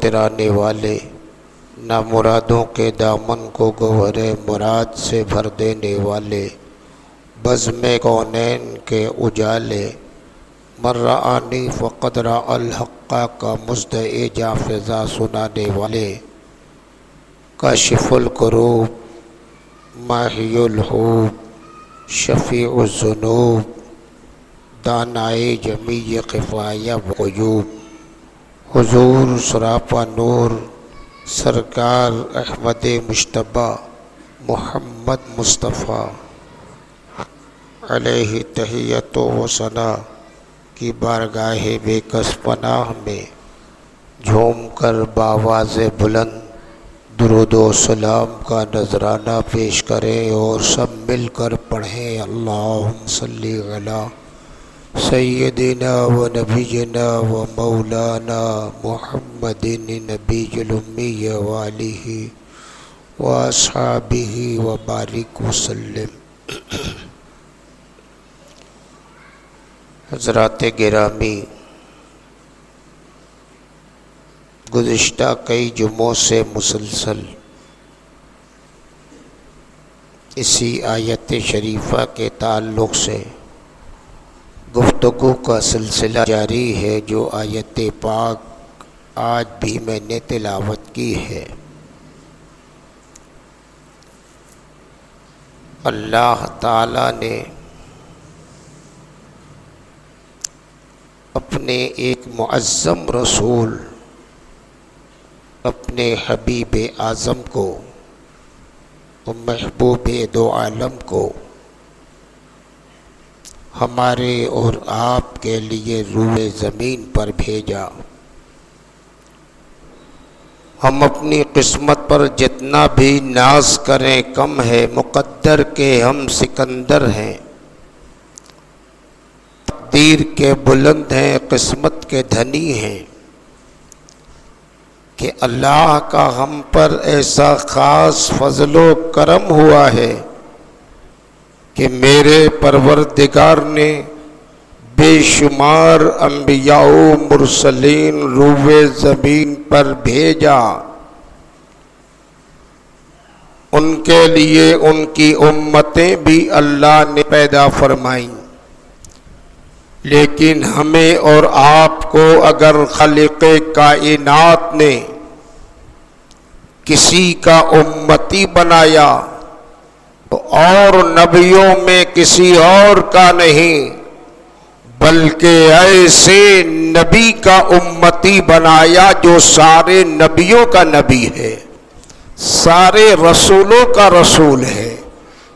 ترانے والے نہ مرادوں کے دامن کو گوہر مراد سے بھر دینے والے، بزم کونین کے اجالے، من رآنی فقد رأى الحق کا مصدع جافزہ سنانے والے، کاشف الکروب، ماحی الحوب، شفیع الذنوب، دانائے جمیع خفایہ و غیوب، حضور سراپا نور سرکار احمد مجتبیٰ محمد مصطفیٰ علیہ تحیت و ثنا کی بارگاہ بے کس پناہ میں جھوم کر بآواز بلند درود و سلام کا نذرانہ پیش کریں اور سب مل کر پڑھیں۔ اللہم صلی علی سیدنا و نبینا و مولانا محمد نبی الامی و آلہ و اصحابہ و بارک وسلم۔ حضرات گرامی، گزشتہ کئی جمعوں سے مسلسل اسی آیت شریفہ کے تعلق سے گفتگو کا سلسلہ جاری ہے، جو آیت پاک آج بھی میں نے تلاوت کی ہے۔ اللہ تعالیٰ نے اپنے ایک معظم رسول اپنے حبیب اعظم کو، محبوب دو عالم کو ہمارے اور آپ کے لیے روئے زمین پر بھیجا۔ ہم اپنی قسمت پر جتنا بھی ناز کریں کم ہے، مقدر کے ہم سکندر ہیں، تقدیر کے بلند ہیں، قسمت کے دھنی ہیں، کہ اللہ کا ہم پر ایسا خاص فضل و کرم ہوا ہے کہ میرے پروردگار نے بے شمار انبیاء و مرسلین روئے زمین پر بھیجا۔ ان کے لیے ان کی امتیں بھی اللہ نے پیدا فرمائیں، لیکن ہمیں اور آپ کو اگر خالق کائنات نے کسی کا امتی بنایا تو اور نبیوں میں کسی اور کا نہیں، بلکہ ایسے نبی کا امتی بنایا جو سارے نبیوں کا نبی ہے، سارے رسولوں کا رسول ہے،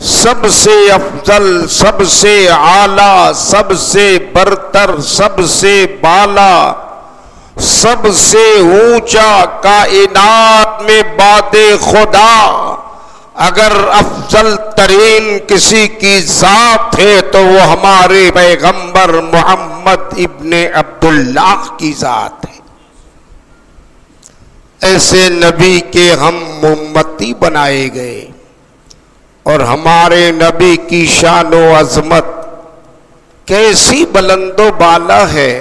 سب سے افضل، سب سے اعلیٰ، سب سے برتر، سب سے بالا، سب سے اونچا، کائنات میں بعد خدا اگر افضل ترین کسی کی ذات ہے تو وہ ہمارے پیغمبر محمد ابن عبداللہ کی ذات ہے۔ ایسے نبی کے ہم امتی بنائے گئے، اور ہمارے نبی کی شان و عظمت کیسی بلند و بالا ہے۔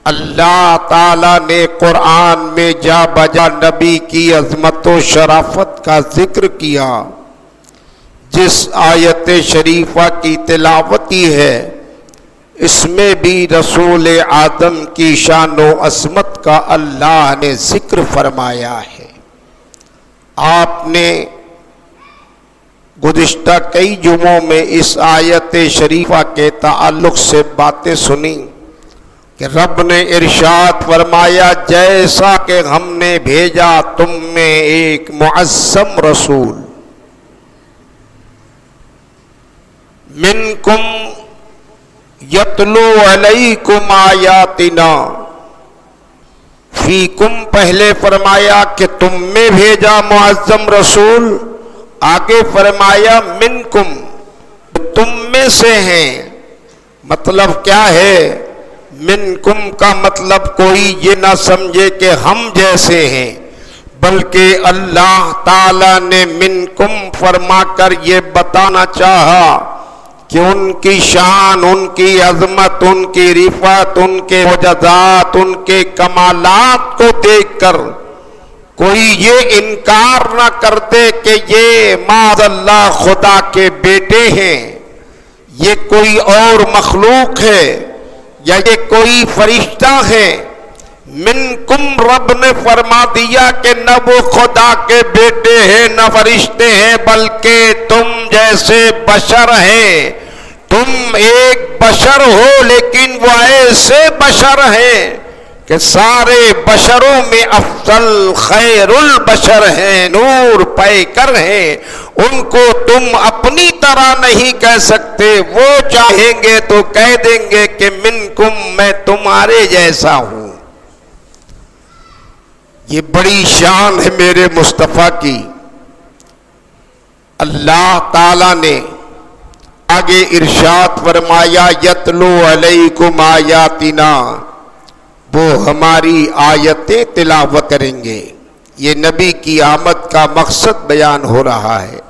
اللہ تعالیٰ نے قرآن میں جا بجا نبی کی عظمت و شرافت کا ذکر کیا۔ جس آیت شریفہ کی تلاوت کی ہے، اس میں بھی رسول آدم کی شان و عظمت کا اللہ نے ذکر فرمایا ہے۔ آپ نے گزشتہ کئی جمعوں میں اس آیت شریفہ کے تعلق سے باتیں سنی کہ رب نے ارشاد فرمایا، جیسا کہ ہم نے بھیجا تم میں ایک معظم رسول، منکم یتلو علیکم آیاتنا، فیکم پہلے فرمایا کہ تم میں بھیجا معظم رسول، آگے فرمایا منکم، تم میں سے ہیں۔ مطلب کیا ہے؟ منکم کا مطلب کوئی یہ نہ سمجھے کہ ہم جیسے ہیں، بلکہ اللہ تعالی نے منکم فرما کر یہ بتانا چاہا کہ ان کی شان، ان کی عظمت، ان کی رفعت، ان کے معجزات، ان کے کمالات کو دیکھ کر کوئی یہ انکار نہ کرتے کہ یہ معاذ اللہ خدا کے بیٹے ہیں، یہ کوئی اور مخلوق ہے یا یہ کوئی فرشتہ ہے۔ منکم رب نے فرما دیا کہ نہ وہ خدا کے بیٹے ہیں نہ فرشتے ہیں، بلکہ تم جیسے بشر ہیں۔ تم ایک بشر ہو لیکن وہ ایسے بشر ہیں کہ سارے بشروں میں افضل خیر البشر ہیں، نور پے کر ہیں۔ ان کو تم اپنی طرح نہیں کہہ سکتے، وہ چاہیں گے تو کہہ دیں گے کہ منکم، میں تمہارے جیسا ہوں۔ یہ بڑی شان ہے میرے مصطفیٰ کی۔ اللہ تعالی نے آگے ارشاد فرمایا یتلو علیکم آیاتنا، وہ ہماری آیتیں تلاوت کریں گے۔ یہ نبی کی آمد کا مقصد بیان ہو رہا ہے۔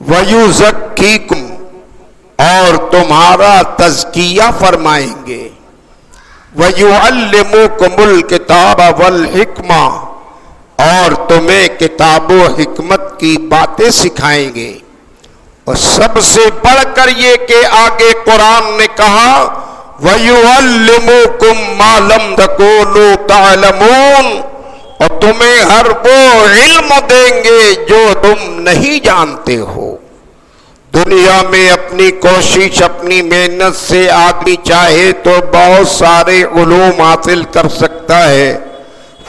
وَيُزَكِّيكُمْ، اور تمہارا تزکیہ فرمائیں گے۔ وَيُعَلِّمُكُمُ الْكِتَابَ وَالْحِكْمَةَ، اور تمہیں کتاب و حکمت کی باتیں سکھائیں گے۔ اور سب سے بڑھ کر یہ کہ آگے قرآن نے کہا وَيُعَلِّمُكُمْ مَا لَمْ تَكُونُوا تَعْلَمُونَ، اور تمہیں ہر وہ علم دیں گے جو تم نہیں جانتے ہو۔ دنیا میں اپنی کوشش، اپنی محنت سے آدمی چاہے تو بہت سارے علوم حاصل کر سکتا ہے،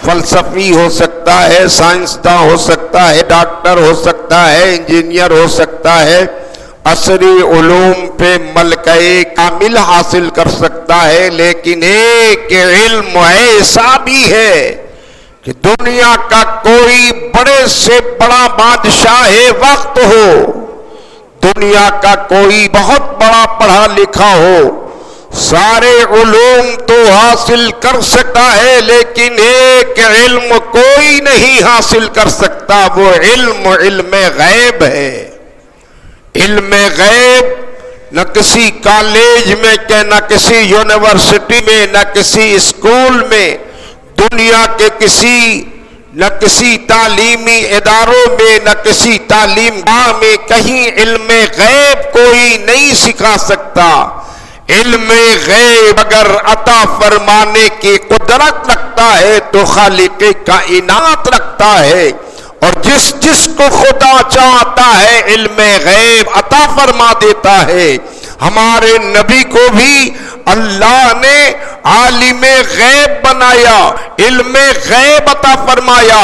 فلسفی ہو سکتا ہے، سائنسداں ہو سکتا ہے، ڈاکٹر ہو سکتا ہے، انجینئر ہو سکتا ہے، عصری علوم پہ ملکہ کامل حاصل کر سکتا ہے، لیکن ایک علم ایسا بھی ہے کہ دنیا کا کوئی بڑے سے بڑا بادشاہ وقت ہو، دنیا کا کوئی بہت بڑا پڑھا لکھا ہو، سارے علوم تو حاصل کر سکتا ہے، لیکن ایک علم کوئی نہیں حاصل کر سکتا، وہ علم غیب ہے۔ علم غیب نہ کسی کالج میں کہ نہ کسی یونیورسٹی میں نہ کسی اسکول میں، دنیا کے نہ کسی تعلیمی اداروں میں نہ کسی تعلیم گاہ میں کہیں علم غیب کوئی نہیں سکھا سکتا۔ علم غیب اگر عطا فرمانے کی قدرت رکھتا ہے تو خالق کائنات رکھتا ہے، اور جس کو خدا چاہتا ہے علم غیب عطا فرما دیتا ہے۔ ہمارے نبی کو بھی اللہ نے عالم غیب بنایا، علم غیب عطا فرمایا۔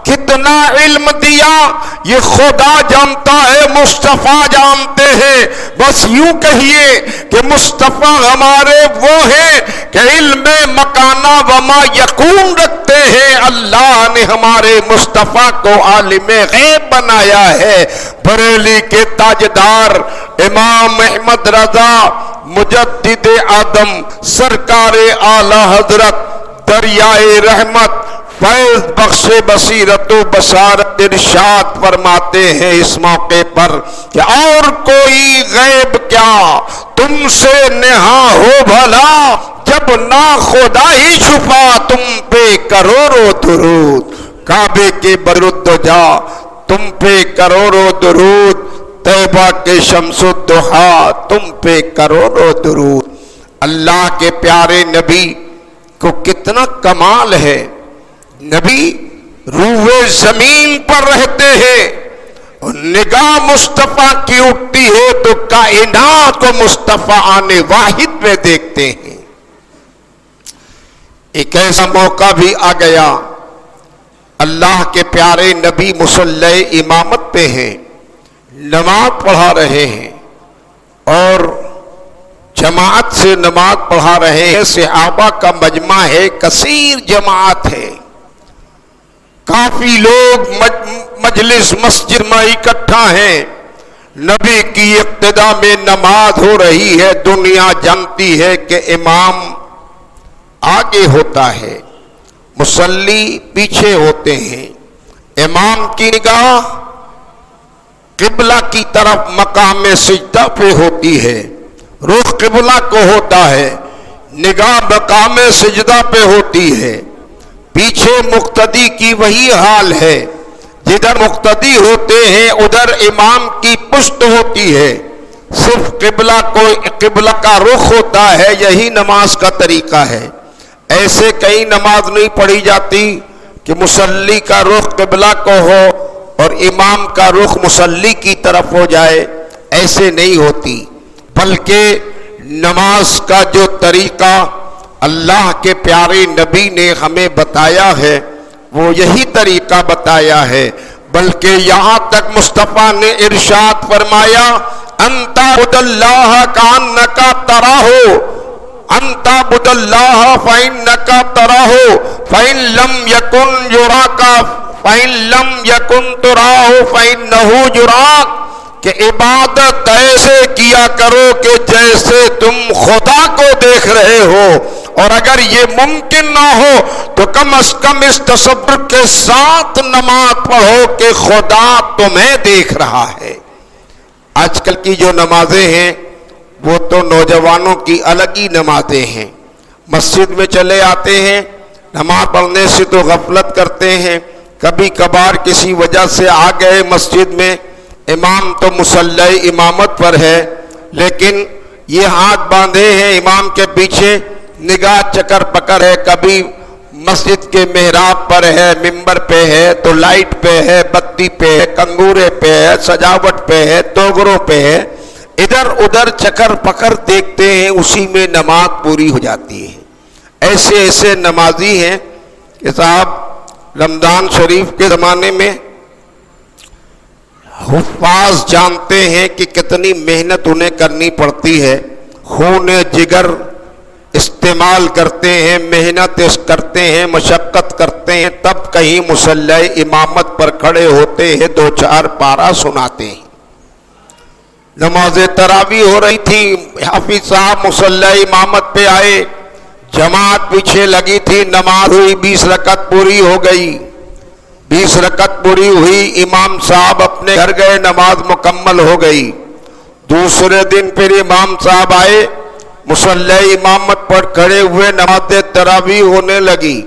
کتنا علم دیا یہ خدا جانتا ہے، مصطفیٰ جانتے ہیں۔ بس یوں کہیے کہ مصطفیٰ ہمارے وہ ہیں کہ علم مکانہ وما یکون رکھتے ہیں۔ اللہ نے ہمارے مصطفیٰ کو عالم غیب بنایا ہے۔ بریلی کے تاجدار امام احمد رضا مجدد آدم سرکار اعلی حضرت دریائے رحمت فیض بخش بصیرت و بصارت ارشاد فرماتے ہیں اس موقع پر کہ اور کوئی غیب کیا تم سے نہا ہو بھلا، جب نہ خدا ہی چھپا تم پہ کروڑوں درود۔ کعبے کے برد جا تم پہ کروڑوں درود، طیبہ کے شمس الضحیٰ تم پہ کروڑوں درود۔ اللہ کے پیارے نبی کو کتنا کمال ہے، نبی روئے زمین پر رہتے ہیں اور نگاہ مصطفیٰ کی اٹھتی ہے تو کائنات کو مصطفیٰ آنے واحد میں دیکھتے ہیں۔ ایک ایسا موقع بھی آ گیا، اللہ کے پیارے نبی مصلی امامت پہ ہیں، نماز پڑھا رہے ہیں اور جماعت سے نماز پڑھا رہے ہیں، صحابہ کا مجمع ہے، کثیر جماعت ہے، کافی لوگ مجلس مسجد میں اکٹھا ہیں، نبی کی اقتداء میں نماز ہو رہی ہے۔ دنیا جانتی ہے کہ امام آگے ہوتا ہے، مصلی پیچھے ہوتے ہیں، امام کی نگاہ قبلہ کی طرف مقام سجدہ پہ ہوتی ہے، رخ قبلہ کو ہوتا ہے، نگاہ مقام سجدہ پہ ہوتی ہے۔ پیچھے مقتدی کی وہی حال ہے، جدھر مقتدی ہوتے ہیں ادھر امام کی پشت ہوتی ہے، صرف قبلہ کا رخ ہوتا ہے، یہی نماز کا طریقہ ہے۔ ایسے کئی نماز نہیں پڑھی جاتی کہ مصلی کا رخ قبلہ کو ہو اور امام کا رخ مصلی کی طرف ہو جائے، ایسے نہیں ہوتی، بلکہ نماز کا جو طریقہ اللہ کے پیارے نبی نے ہمیں بتایا ہے وہ یہی طریقہ بتایا ہے، بلکہ یہاں تک مصطفیٰ نے ارشاد فرمایا انت عبد اللہ کانک تراہ، انت عبد اللہ فانک تراہ فان لم یکن یراک فان لم یکن تراہ فانہ یراک، کہ عبادت ایسے کیا کرو کہ جیسے تم خدا کو دیکھ رہے ہو، اور اگر یہ ممکن نہ ہو تو کم از کم اس تصور کے ساتھ نماز پڑھو کہ خدا تمہیں دیکھ رہا ہے۔ آج کل کی جو نمازیں ہیں وہ تو نوجوانوں کی الگ ہی نمازیں ہیں، مسجد میں چلے آتے ہیں، نماز پڑھنے سے تو غفلت کرتے ہیں، کبھی کبھار کسی وجہ سے آ گئے مسجد میں، امام تو مصلی امامت پر ہے لیکن یہ ہاتھ باندھے ہیں امام کے پیچھے، نگاہ چکر پکر ہے، کبھی مسجد کے محراب پر ہے، ممبر پہ ہے تو لائٹ پہ ہے، بتی پہ ہے، کنگورے پہ ہے، سجاوٹ پہ ہے، توگروں پہ ہے، ادھر ادھر چکر پکر دیکھتے ہیں، اسی میں نماز پوری ہو جاتی ہے۔ ایسے ایسے نمازی ہیں کہ صاحب رمضان شریف کے زمانے میں حفاظ جانتے ہیں کہ کتنی محنت انہیں کرنی پڑتی ہے، خون جگر استعمال کرتے ہیں، محنت کرتے ہیں، مشقت کرتے ہیں، تب کہیں مصلی امامت پر کھڑے ہوتے ہیں، دو چار پارہ سناتے ہیں۔ نماز تراویح ہو رہی تھی، حافظ صاحب مصلی امامت پہ آئے، جماعت پیچھے لگی تھی، نماز ہوئی، 20 رکعت پوری ہو گئی، 20 رکعت پوری ہوئی، امام صاحب اپنے گھر گئے، نماز مکمل ہو گئی۔ دوسرے دن پھر امام صاحب آئے، مصلی امامت پر کھڑے ہوئے، نماز تراویح ہونے لگی،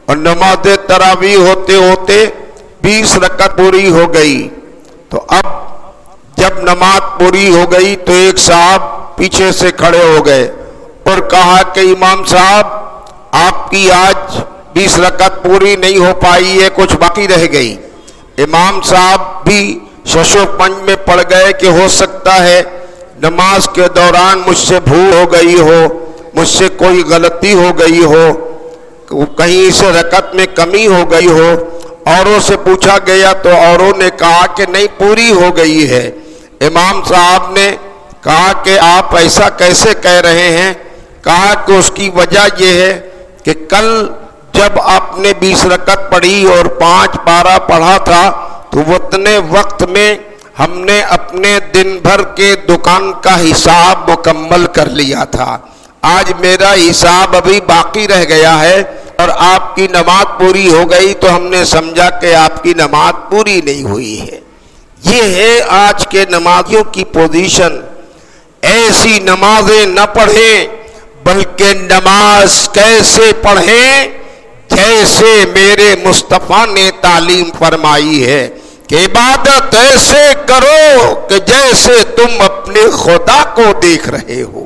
اور نماز تراویح ہوتے ہوتے 20 رکعت پوری ہو گئی۔ تو اب جب نماز پوری ہو گئی تو ایک صاحب پیچھے سے کھڑے ہو گئے اور کہا کہ امام صاحب آپ کی آج 20 رکعت پوری نہیں ہو پائی ہے، کچھ باقی رہ گئی۔ امام صاحب بھی شش و پنج میں پڑ گئے کہ ہو سکتا ہے نماز کے دوران مجھ سے بھول ہو گئی ہو، مجھ سے کوئی غلطی ہو گئی ہو، کہیں سے رکعت میں کمی ہو گئی ہو۔ اوروں سے پوچھا گیا تو اوروں نے کہا کہ نہیں پوری ہو گئی ہے۔ امام صاحب نے کہا کہ آپ ایسا کیسے کہہ رہے ہیں؟ کہا کہ اس کی وجہ یہ ہے کہ کل جب آپ نے 20 رکعت پڑھی اور 5 پارہ پڑھا تھا تو اتنے وقت میں ہم نے اپنے دن بھر کے دکان کا حساب مکمل کر لیا تھا، آج میرا حساب ابھی باقی رہ گیا ہے اور آپ کی نماز پوری ہو گئی تو ہم نے سمجھا کہ آپ کی نماز پوری نہیں ہوئی ہے۔ یہ ہے آج کے نمازیوں کی پوزیشن۔ ایسی نمازیں نہ پڑھیں بلکہ نماز کیسے پڑھیں جیسے میرے مصطفیٰ نے تعلیم فرمائی ہے کہ عبادت ایسے کرو کہ جیسے تم اپنے خدا کو دیکھ رہے ہو۔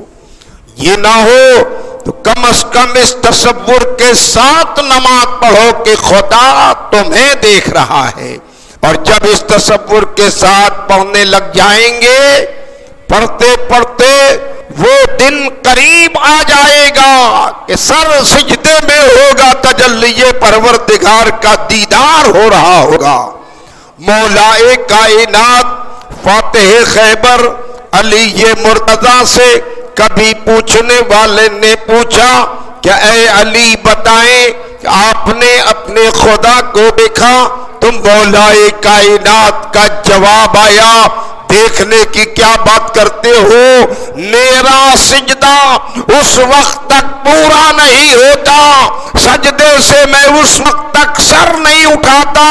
یہ نہ ہو تو کم از کم اس تصور کے ساتھ نماز پڑھو کہ خدا تمہیں دیکھ رہا ہے، اور جب اس تصور کے ساتھ پڑھنے لگ جائیں گے، پڑھتے پڑھتے وہ دن قریب آ جائے گا کہ سر سجدے میں ہوگا، تجلی پروردگار کا دیدار ہو رہا ہوگا۔ مولا کائنات فاتح خیبر علی مرتضیٰ سے کبھی پوچھنے والے نے پوچھا کہ اے علی بتائیں کہ آپ نے اپنے خدا کو دیکھا؟ تو مولا کائنات کا جواب آیا، دیکھنے کی کیا بات کرتے ہو، میرا سجدہ اس وقت تک پورا نہیں ہوتا سجدے سے میں اس وقت تک سر نہیں اٹھاتا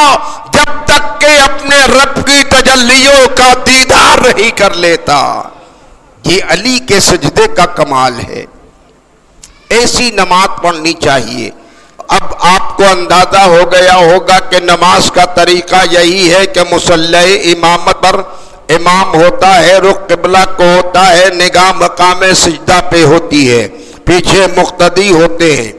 جب تک کہ اپنے رب کی تجلیوں کا دیدار نہیں کر لیتا۔ یہ علی کے سجدے کا کمال ہے۔ ایسی نماز پڑھنی چاہیے۔ اب آپ کو اندازہ ہو گیا ہوگا کہ نماز کا طریقہ یہی ہے کہ مصلی امامت پر امام ہوتا ہے، رخ قبلہ کو ہوتا ہے، نگاہ مقام سجدہ پہ ہوتی ہے، پیچھے مقتدی ہوتے ہیں،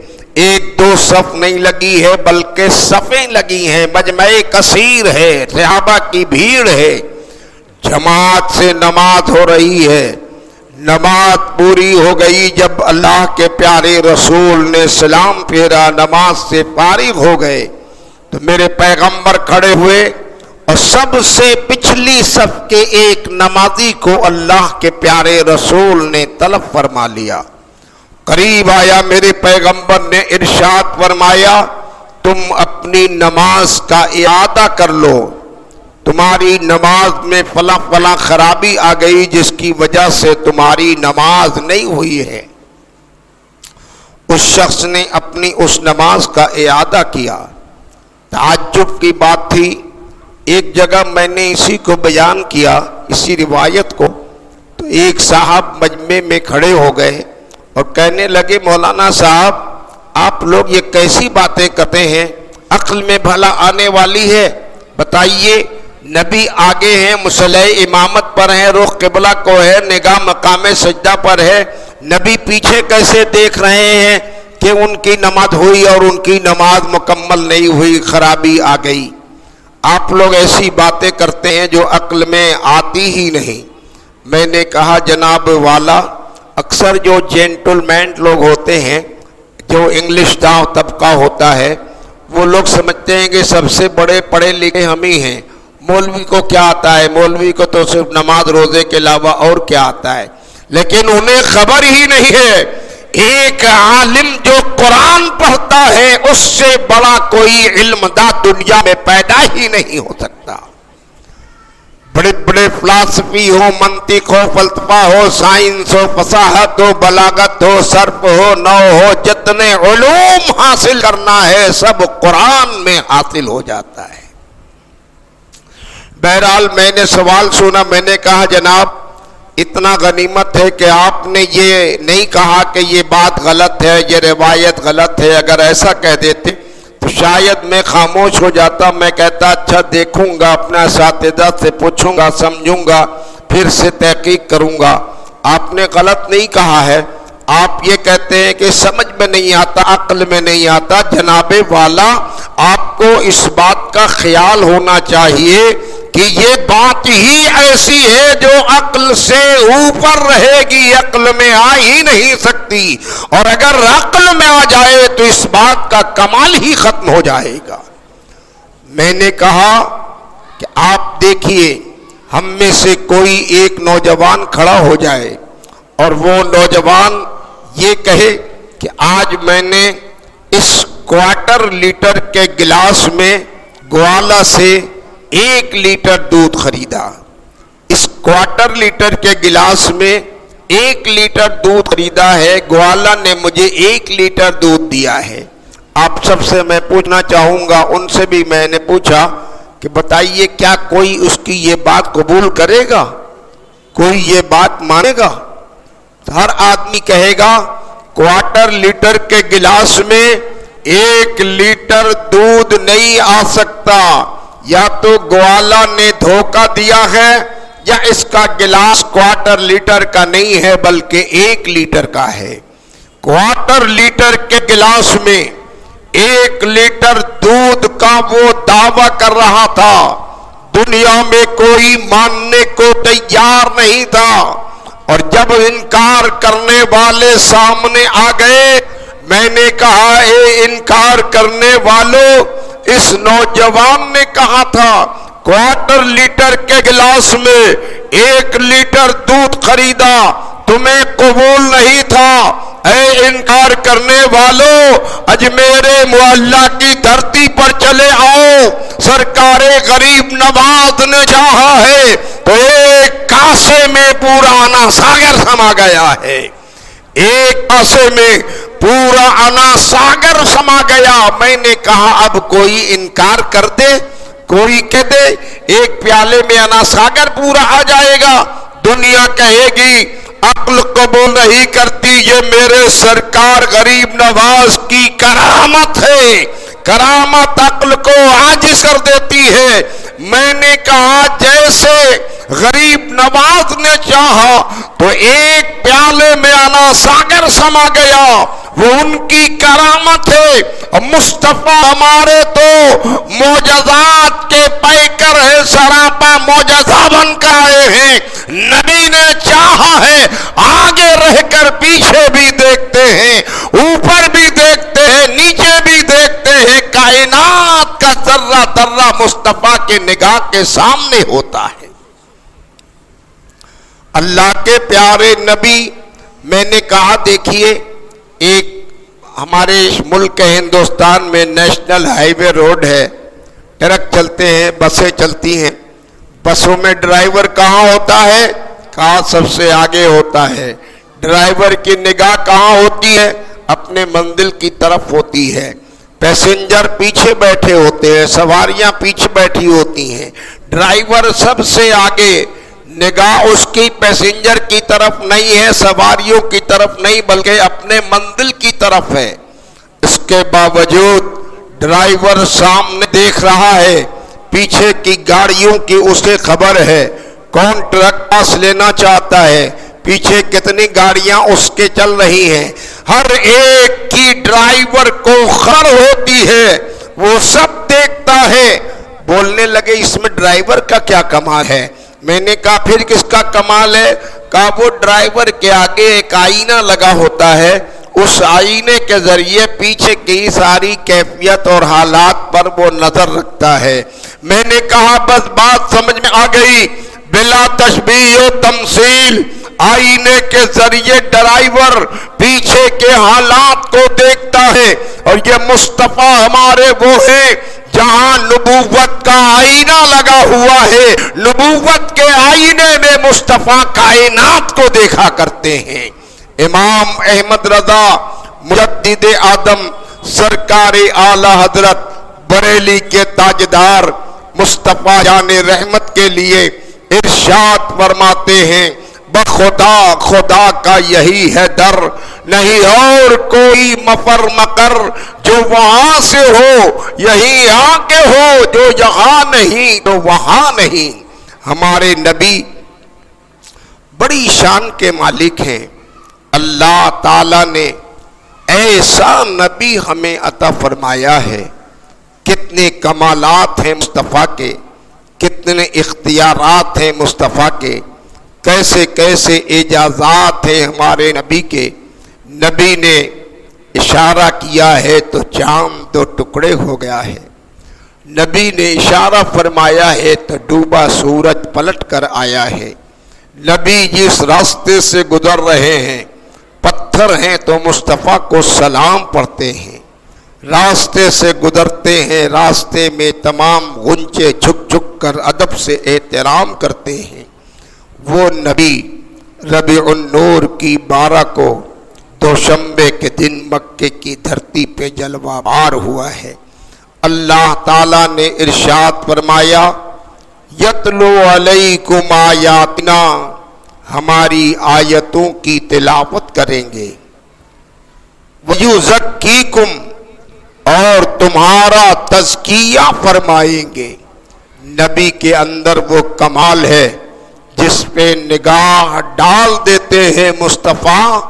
ایک دو صف نہیں لگی ہے بلکہ صفیں لگی ہیں، مجمع کثیر ہے، صحابہ کی بھیڑ ہے، جماعت سے نماز ہو رہی ہے۔ نماز پوری ہو گئی جب اللہ کے پیارے رسول نے سلام پھیرا، نماز سے فارغ ہو گئے تو میرے پیغمبر کھڑے ہوئے اور سب سے پچھلی صف کے ایک نمازی کو اللہ کے پیارے رسول نے طلب فرما لیا۔ قریب آیا میرے پیغمبر نے ارشاد فرمایا، تم اپنی نماز کا اعادہ کر لو، تمہاری نماز میں فلاں فلاں خرابی آ گئی جس کی وجہ سے تمہاری نماز نہیں ہوئی ہے۔ اس شخص نے اپنی اس نماز کا اعادہ کیا۔ تعجب کی بات تھی، ایک جگہ میں نے اسی کو بیان کیا، اسی روایت کو، تو ایک صاحب مجمع میں کھڑے ہو گئے اور کہنے لگے، مولانا صاحب آپ لوگ یہ کیسی باتیں کرتے ہیں، عقل میں بھلا آنے والی ہے؟ بتائیے، نبی آگے ہیں، مصلی امامت پر ہیں، رخ قبلہ کو ہے، نگاہ مقام سجدہ پر ہے، نبی پیچھے کیسے دیکھ رہے ہیں کہ ان کی نماز ہوئی اور ان کی نماز مکمل نہیں ہوئی، خرابی آ گئی؟ آپ لوگ ایسی باتیں کرتے ہیں جو عقل میں آتی ہی نہیں۔ میں نے کہا، جناب والا، اکثر جو جینٹلمین لوگ ہوتے ہیں، جو انگلش داں طبقہ ہوتا ہے، وہ لوگ سمجھتے ہیں کہ سب سے بڑے پڑھے لکھے ہم ہی ہیں، مولوی کو کیا آتا ہے، مولوی کو تو صرف نماز روزے کے علاوہ اور کیا آتا ہے؟ لیکن انہیں خبر ہی نہیں ہے، ایک عالم جو قرآن پڑھتا ہے اس سے بڑا کوئی علم دا دنیا میں پیدا ہی نہیں ہو سکتا۔ بڑے بڑے فلسفی ہو، منطق ہو، فلسفہ ہو، سائنس ہو، فصاحت ہو، بلاغت ہو، صرف ہو، نحو ہو، جتنے علوم حاصل کرنا ہے سب قرآن میں حاصل ہو جاتا ہے۔ بہرحال میں نے سوال سنا، میں نے کہا، جناب اتنا غنیمت ہے کہ آپ نے یہ نہیں کہا کہ یہ بات غلط ہے، یہ روایت غلط ہے، اگر ایسا کہہ دیتے تو شاید میں خاموش ہو جاتا، میں کہتا اچھا دیکھوں گا، اپنا اساتذہ سے پوچھوں گا، سمجھوں گا، پھر سے تحقیق کروں گا۔ آپ نے غلط نہیں کہا ہے، آپ یہ کہتے ہیں کہ سمجھ میں نہیں آتا، عقل میں نہیں آتا۔ جناب والا، آپ کو اس بات کا خیال ہونا چاہیے کہ یہ بات ہی ایسی ہے جو عقل سے اوپر رہے گی، عقل میں آ ہی نہیں سکتی، اور اگر عقل میں آ جائے تو اس بات کا کمال ہی ختم ہو جائے گا۔ میں نے کہا کہ آپ دیکھیے، ہم میں سے کوئی ایک نوجوان کھڑا ہو جائے اور وہ نوجوان یہ کہے کہ آج میں نے اس کوارٹر لیٹر کے گلاس میں گوالا سے 1 لیٹر دودھ خریدا، اس کوارٹر لیٹر کے گلاس میں 1 لیٹر دودھ خریدا ہے، گوالا نے مجھے 1 لیٹر دودھ دیا ہے۔ آپ سب سے میں پوچھنا چاہوں گا، ان سے بھی میں نے پوچھا کہ بتائیے کیا کوئی اس کی یہ بات قبول کرے گا؟ کوئی یہ بات مانے گا؟ ہر آدمی کہے گا کوارٹر لیٹر کے گلاس میں 1 لیٹر دودھ نہیں آ سکتا، یا تو گوالا نے دھوکہ دیا ہے یا اس کا گلاس کوارٹر لیٹر کا نہیں ہے بلکہ 1 لیٹر کا ہے۔ کوارٹر لیٹر کے گلاس میں 1 لیٹر دودھ کا وہ دعویٰ کر رہا تھا، دنیا میں کوئی ماننے کو تیار نہیں تھا، اور جب انکار کرنے والے سامنے آ گئے، میں نے کہا، اے انکار کرنے والوں، اس نوجوان نے کہا تھا کوارٹر لیٹر کے گلاس میں 1 لیٹر دودھ خریدا، تمہیں قبول نہیں تھا۔ اے انکار کرنے والوں، اجمیر معلیٰ کی دھرتی پر چلے آؤ، سرکار غریب نواز نے چاہا ہے تو ایک کاسے میں پورانا ساگر سما گیا ہے، ایک کاسے میں پورا انا ساگر سما گیا۔ میں نے کہا اب کوئی انکار کر دے، کوئی کہہ دے ایک پیالے میں انا ساگر پورا آ جائے گا، دنیا کہے گی عقل قبول نہیں کرتی، یہ میرے سرکار غریب نواز کی کرامت ہے، کرامت عقل کو عاجز کر دیتی ہے۔ میں نے کہا جیسے غریب نواز نے چاہا تو ایک پیالے میں انا ساگر سما گیا، وہ ان کی کرامت ہے۔ مصطفیٰ ہمارے تو معجزات کے پیکر ہیں، سراپا معجزہ بن کر آئے ہیں۔ نبی نے چاہا ہے آگے رہ کر پیچھے بھی دیکھتے ہیں، اوپر بھی دیکھتے ہیں، نیچے بھی دیکھتے ہیں، کائنات کا ذرہ ذرہ مصطفیٰ کے نگاہ کے سامنے ہوتا ہے۔ اللہ کے پیارے نبی، میں نے کہا دیکھیے ایک ہمارے ملک ہندوستان میں نیشنل ہائی وے روڈ ہے، ٹرک چلتے ہیں، بسیں چلتی ہیں، بسوں میں ڈرائیور کہاں ہوتا ہے؟ کہاں سب سے آگے ہوتا ہے۔ ڈرائیور کی نگاہ کہاں ہوتی ہے؟ اپنے منزل کی طرف ہوتی ہے۔ پیسنجر پیچھے بیٹھے ہوتے ہیں، سواریاں پیچھے بیٹھی ہوتی ہیں، ڈرائیور سب سے آگے، نگاہ اس کی پیسنجر کی طرف نہیں ہے، سواریوں کی طرف نہیں، بلکہ اپنے منزل کی طرف ہے۔ اس کے باوجود ڈرائیور سامنے دیکھ رہا ہے، پیچھے کی گاڑیوں کی اسے خبر ہے، کون ٹرک پاس لینا چاہتا ہے، پیچھے کتنی گاڑیاں اس کے چل رہی ہیں، ہر ایک کی ڈرائیور کو خبر ہوتی ہے، وہ سب دیکھتا ہے۔ بولنے لگے اس میں ڈرائیور کا کیا کمال ہے؟ میں نے کہا پھر کس کا کمال ہے؟ کہا وہ ڈرائیور کے آگے ایک آئینہ لگا ہوتا ہے، اس آئینے کے ذریعے پیچھے کی ساری کیفیت اور حالات پر وہ نظر رکھتا ہے۔ میں نے کہا بس بات سمجھ میں آ گئی، بلا تشبیہ و تمثیل، آئینے کے ذریعے ڈرائیور پیچھے کے حالات کو دیکھتا ہے، اور یہ مصطفیٰ ہمارے وہ ہیں جہاں نبوت کا آئینہ لگا ہوا ہے، نبوت کے آئینے میں مصطفیٰ کائنات کو دیکھا کرتے ہیں۔ امام احمد رضا مجدد آدم سرکار اعلی حضرت بریلی کے تاجدار مصطفیٰ جان رحمت کے لیے ارشاد فرماتے ہیں، بخدا خدا کا یہی ہے در، نہیں اور کوئی مفر مکر، جو وہاں سے ہو یہی آ کے ہو، جو یہاں نہیں تو وہاں نہیں۔ ہمارے نبی بڑی شان کے مالک ہیں، اللہ تعالیٰ نے ایسا نبی ہمیں عطا فرمایا ہے، کتنے کمالات ہیں مصطفیٰ کے، کتنے اختیارات ہیں مصطفیٰ کے، کیسے کیسے اعجازات ہیں ہمارے نبی کے۔ نبی نے اشارہ کیا ہے تو چاند دو ٹکڑے ہو گیا ہے، نبی نے اشارہ فرمایا ہے تو ڈوبا سورج پلٹ کر آیا ہے۔ نبی جس راستے سے گزر رہے ہیں، پتھر ہیں تو مصطفیٰ کو سلام پڑھتے ہیں، راستے سے گزرتے ہیں، راستے میں تمام غنچے جھک جھک کر ادب سے احترام کرتے ہیں۔ وہ نبی ربیع النور کی 12 کو دوشنبے کے دن مکے کی دھرتی پہ جلوہ بار ہوا ہے۔ اللہ تعالیٰ نے ارشاد فرمایا، یتلو علیکم آیاتنا، ہماری آیتوں کی تلاوت کریں گے، ویزکیکم، اور تمہارا تزکیہ فرمائیں گے۔ نبی کے اندر وہ کمال ہے جس پہ نگاہ ڈال دیتے ہیں مصطفیٰ،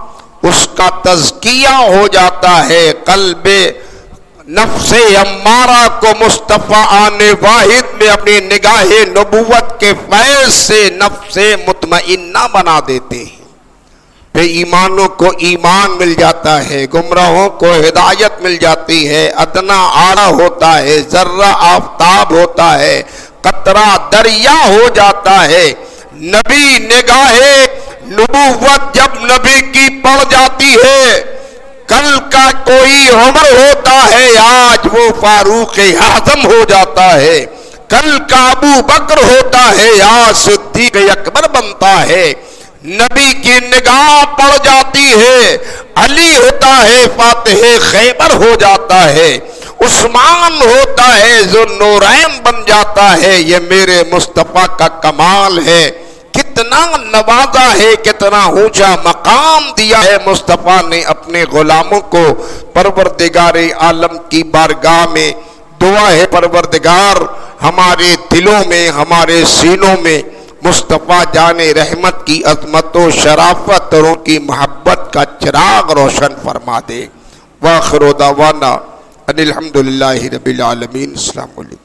اس کا تزکیہ ہو جاتا ہے۔ قلب نفس امارہ کو مصطفیٰ آنے واحد میں اپنی نگاہ نبوت کے فیض سے نفس مطمئنہ بنا دیتے ہیں۔ بے ایمانوں کو ایمان مل جاتا ہے، گمراہوں کو ہدایت مل جاتی ہے، ادنا آڑا ہوتا ہے، ذرہ آفتاب ہوتا ہے، قطرہ دریا ہو جاتا ہے۔ نبی نگاہ نبوت جب نبی کی پڑ جاتی ہے، کل کا کوئی عمر ہوتا ہے، آج وہ فاروق اعظم ہو جاتا ہے، کل کا ابو بکر ہوتا ہے، آج صدیق اکبر بنتا ہے۔ نبی کی نگاہ پڑ جاتی ہے، علی ہوتا ہے فاتح خیبر ہو جاتا ہے، عثمان ہوتا ہے ذو نورین بن جاتا ہے۔ یہ میرے مصطفیٰ کا کمال ہے، کتنا نوازا ہے، کتنا اونچا مقام دیا ہے مصطفیٰ نے اپنے غلاموں کو۔ پروردگار عالم کی بارگاہ میں دعا ہے، پروردگار ہمارے دلوں میں، ہمارے سینوں میں مصطفیٰ جان رحمت کی عظمت و شرافت اور ان کی محبت کا چراغ روشن فرما دے۔ وآخر دعوانا ان الحمدللہ رب العالمین۔ السلام علیکم۔